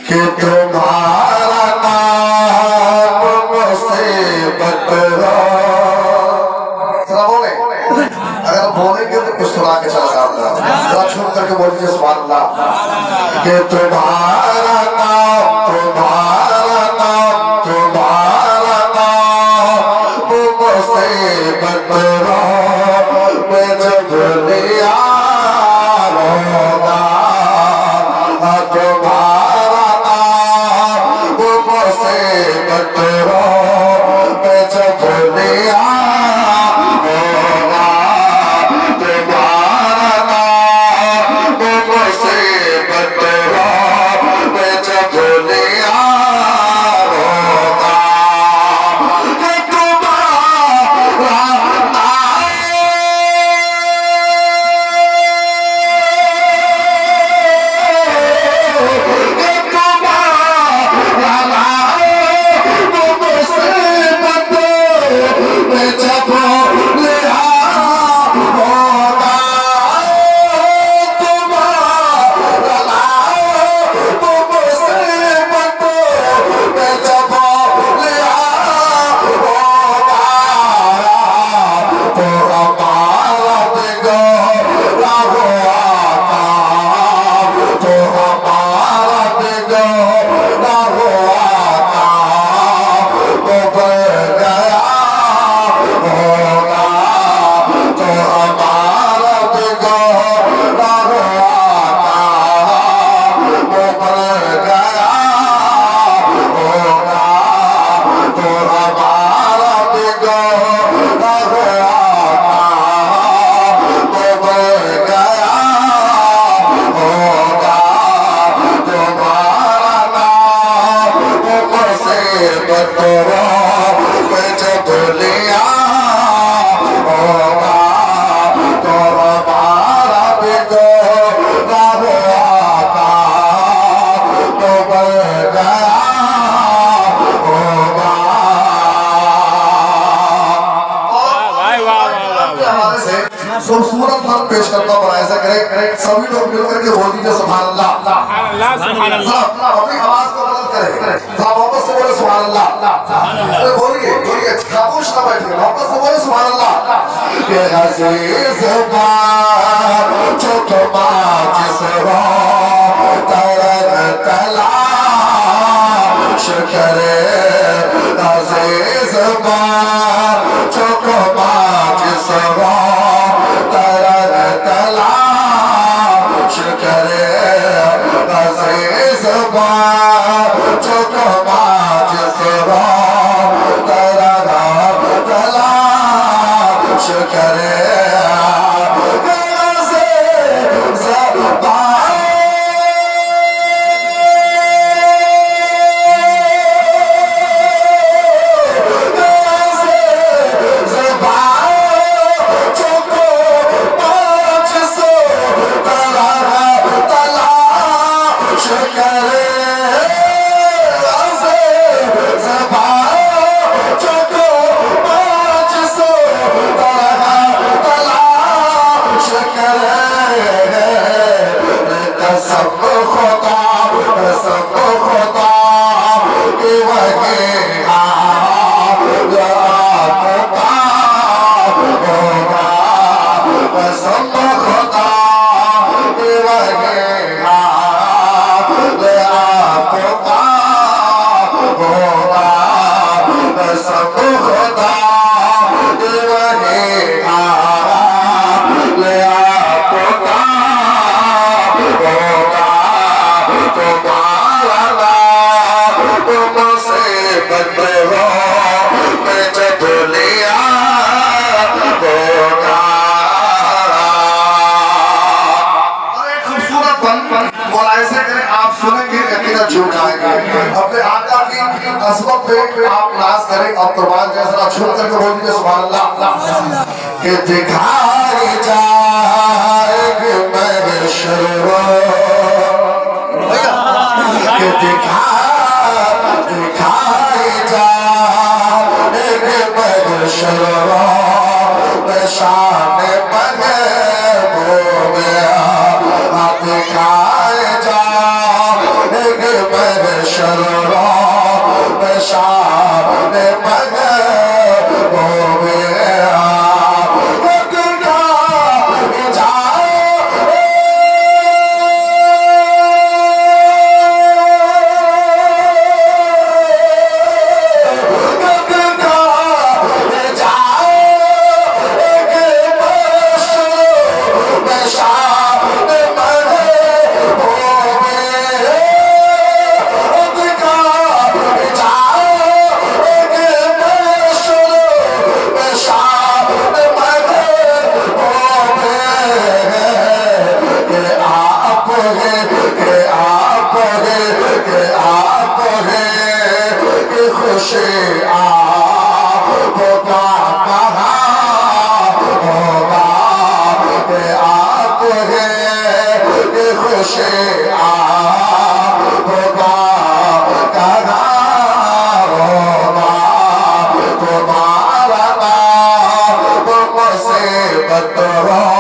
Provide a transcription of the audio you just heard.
कि तुम्हारा नाम मुसीबत हो। बोले अगर बोलेंगे तो कुछ सुना के चला जरा छूट करके बोलिए सुभान अल्लाह। कि तुम्हारा नाम मुसीबत हो। मैं जब लिया होगा तुम्हारा नाम मुसीबत हो। मैं जब लिया होगा तुम्हारा नाम मुसीबत हो। मैं जब लिया खूबसूरत फल पेश करता हूँ। ऐसा करें सभी लोग मिलकर के बोल दीजिए सुभान अल्लाह। अपनी आवाज को बुलंद करें, मोहब्बत से बोले सुभान अल्लाह। बोलिए बोलिए, खामोश ना बैठिए, मोहब्बत से बोले सुभान अल्लाह। ये अजीज बात जो जिस हो तरन तलाश करे। अजीज बात जो जिस हो तलाश करे। अजीज बात जो जिस हो तलाश करे। अपने आका की कसमत पे आप नाज करें और कुर्बान जैसा छूट करके बोल दीजिए सुभान अल्लाह। कि दिखाई जाएगी महशर कि दिखाई जाएगी महशर शाम मगर होवे खुशी आपका कहाँ होगा कि आप है कि खुशी आपका कहाँ होगा तुम्हारा मुसीबत हो